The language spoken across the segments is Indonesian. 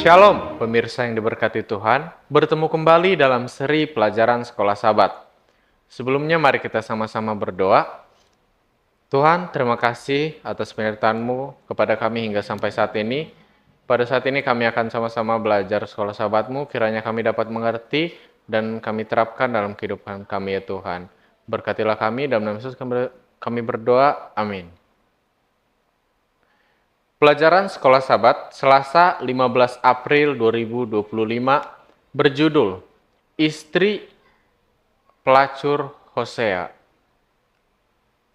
Shalom, pemirsa yang diberkati Tuhan. Bertemu kembali dalam seri pelajaran Sekolah Sabat. Sebelumnya mari kita sama-sama berdoa. Tuhan, terima kasih atas penyertaan-Mu kepada kami hingga sampai saat ini. Pada saat ini kami akan sama-sama belajar Sekolah Sabat-Mu, kiranya kami dapat mengerti dan kami terapkan dalam kehidupan kami ya Tuhan. Berkatilah kami, dalam nama Yesus kami berdoa, amin. Pelajaran Sekolah Sabat Selasa 15 April 2025 berjudul Istri Pelacur Hosea.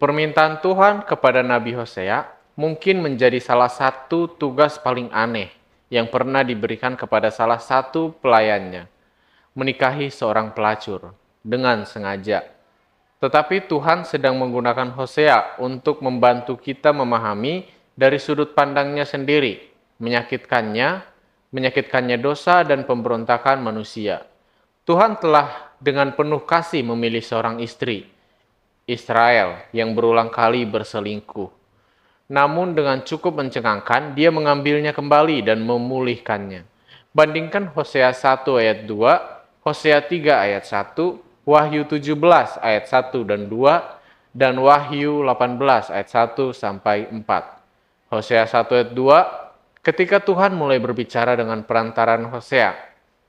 Permintaan Tuhan kepada Nabi Hosea mungkin menjadi salah satu tugas paling aneh yang pernah diberikan kepada salah satu pelayannya, menikahi seorang pelacur dengan sengaja. Tetapi Tuhan sedang menggunakan Hosea untuk membantu kita memahami dari sudut pandangnya sendiri, menyakitkannya dosa dan pemberontakan manusia. Tuhan telah dengan penuh kasih memilih seorang istri, Israel, yang berulang kali berselingkuh. Namun dengan cukup mencengangkan, dia mengambilnya kembali dan memulihkannya. Bandingkan Hosea 1 ayat 2, Hosea 3 ayat 1, Wahyu 17 ayat 1 dan 2, dan Wahyu 18 ayat 1 sampai 4. Hosea 1 ayat 2, ketika Tuhan mulai berbicara dengan perantaran Hosea,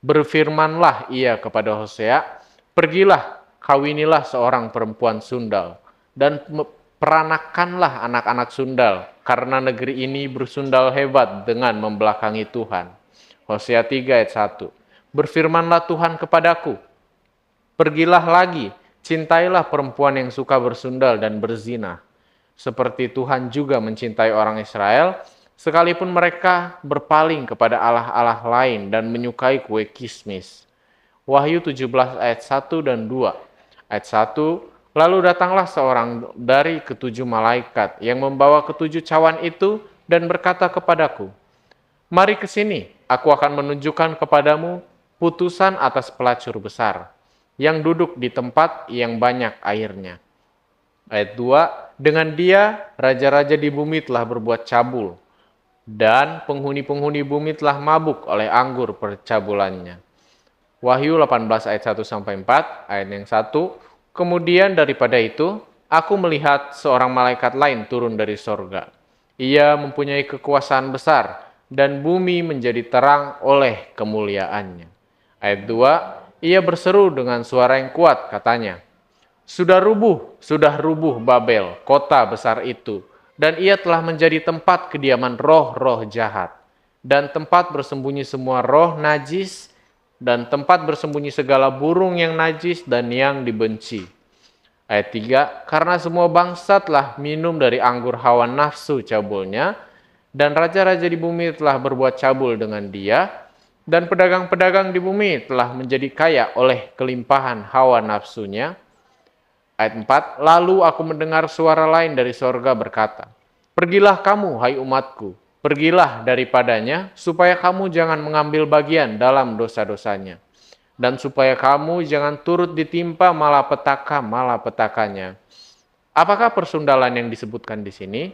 berfirmanlah ia kepada Hosea, pergilah, kawinilah seorang perempuan sundal, dan peranakanlah anak-anak sundal, karena negeri ini bersundal hebat dengan membelakangi Tuhan. Hosea 3 ayat 1, berfirmanlah Tuhan kepadaku, pergilah lagi, cintailah perempuan yang suka bersundal dan berzina. Seperti Tuhan juga mencintai orang Israel, sekalipun mereka berpaling kepada allah-allah lain dan menyukai kue kismis. Wahyu 17 ayat 1 dan 2. Ayat 1, lalu datanglah seorang dari ketujuh malaikat yang membawa ketujuh cawan itu dan berkata kepadaku, mari ke sini, aku akan menunjukkan kepadamu putusan atas pelacur besar, yang duduk di tempat yang banyak airnya. Ayat 2, dengan dia, raja-raja di bumi telah berbuat cabul, dan penghuni-penghuni bumi telah mabuk oleh anggur percabulannya. Wahyu 18 ayat 1-4, ayat yang 1, kemudian daripada itu, aku melihat seorang malaikat lain turun dari sorga. Ia mempunyai kekuasaan besar, dan bumi menjadi terang oleh kemuliaannya. Ayat 2, ia berseru dengan suara yang kuat, katanya, sudah rubuh Babel, kota besar itu, dan ia telah menjadi tempat kediaman roh-roh jahat, dan tempat bersembunyi semua roh najis, dan tempat bersembunyi segala burung yang najis dan yang dibenci. Ayat 3, karena semua bangsa telah minum dari anggur hawa nafsu cabulnya, dan raja-raja di bumi telah berbuat cabul dengan dia, dan pedagang-pedagang di bumi telah menjadi kaya oleh kelimpahan hawa nafsunya. Ayat 4, lalu aku mendengar suara lain dari sorga berkata, pergilah kamu, hai umatku, pergilah daripadanya, supaya kamu jangan mengambil bagian dalam dosa-dosanya, dan supaya kamu jangan turut ditimpa malapetakannya. Apakah persundalan yang disebutkan di sini?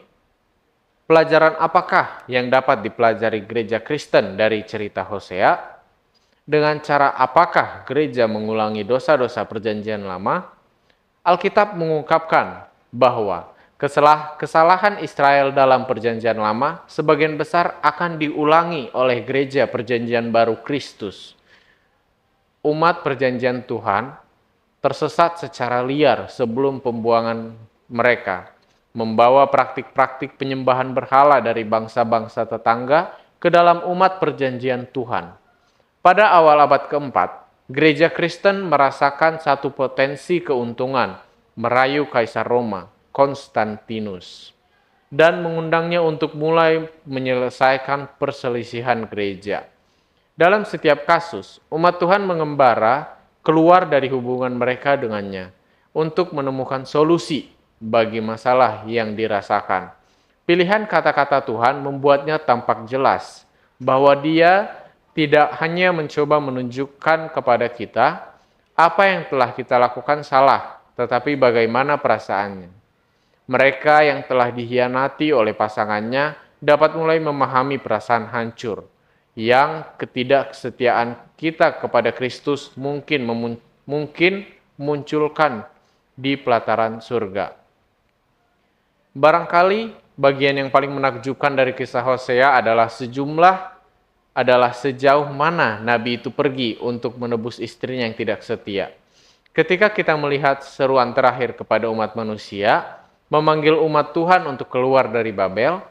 Pelajaran apakah yang dapat dipelajari gereja Kristen dari cerita Hosea? Dengan cara apakah gereja mengulangi dosa-dosa perjanjian lama? Alkitab mengungkapkan bahwa kesalahan Israel dalam perjanjian lama sebagian besar akan diulangi oleh gereja perjanjian baru Kristus. Umat perjanjian Tuhan tersesat secara liar sebelum pembuangan mereka, membawa praktik-praktik penyembahan berhala dari bangsa-bangsa tetangga ke dalam umat perjanjian Tuhan. Pada awal abad keempat, Gereja Kristen merasakan satu potensi keuntungan merayu Kaisar Roma, Konstantinus, dan mengundangnya untuk mulai menyelesaikan perselisihan gereja. Dalam setiap kasus, umat Tuhan mengembara keluar dari hubungan mereka dengannya untuk menemukan solusi bagi masalah yang dirasakan. Pilihan kata-kata Tuhan membuatnya tampak jelas bahwa Dia tidak hanya mencoba menunjukkan kepada kita apa yang telah kita lakukan salah, tetapi bagaimana perasaannya. Mereka yang telah dikhianati oleh pasangannya dapat mulai memahami perasaan hancur yang ketidaksetiaan kita kepada Kristus mungkin munculkan di pelataran surga. Barangkali bagian yang paling menakjubkan dari kisah Hosea adalah sejauh mana nabi itu pergi untuk menebus istrinya yang tidak setia. Ketika kita melihat seruan terakhir kepada umat manusia, memanggil umat Tuhan untuk keluar dari Babel,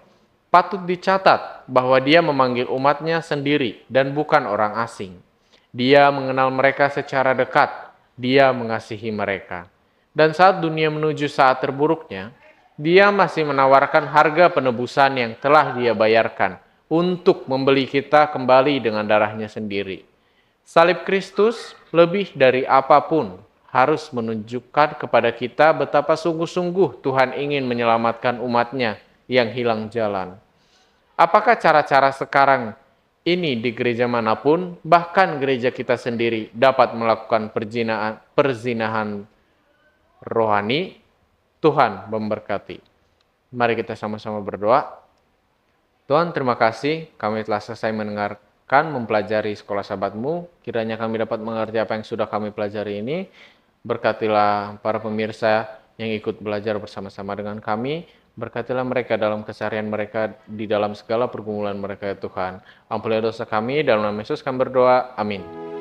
patut dicatat bahwa dia memanggil umatnya sendiri dan bukan orang asing. Dia mengenal mereka secara dekat, dia mengasihi mereka. Dan saat dunia menuju saat terburuknya, dia masih menawarkan harga penebusan yang telah dia bayarkan untuk membeli kita kembali dengan darahnya sendiri. Salib Kristus lebih dari apapun harus menunjukkan kepada kita betapa sungguh-sungguh Tuhan ingin menyelamatkan umatnya yang hilang jalan. Apakah cara-cara sekarang ini di gereja manapun, bahkan gereja kita sendiri dapat melakukan perzinahan rohani? Tuhan memberkati. Mari kita sama-sama berdoa. Tuhan, terima kasih kami telah selesai mendengarkan, mempelajari sekolah Sabat-Mu. Kiranya kami dapat mengerti apa yang sudah kami pelajari ini. Berkatilah para pemirsa yang ikut belajar bersama-sama dengan kami. Berkatilah mereka dalam keseharian mereka, di dalam segala pergumulan mereka ya Tuhan. Ampunilah dosa kami, dalam nama Yesus kami berdoa. Amin.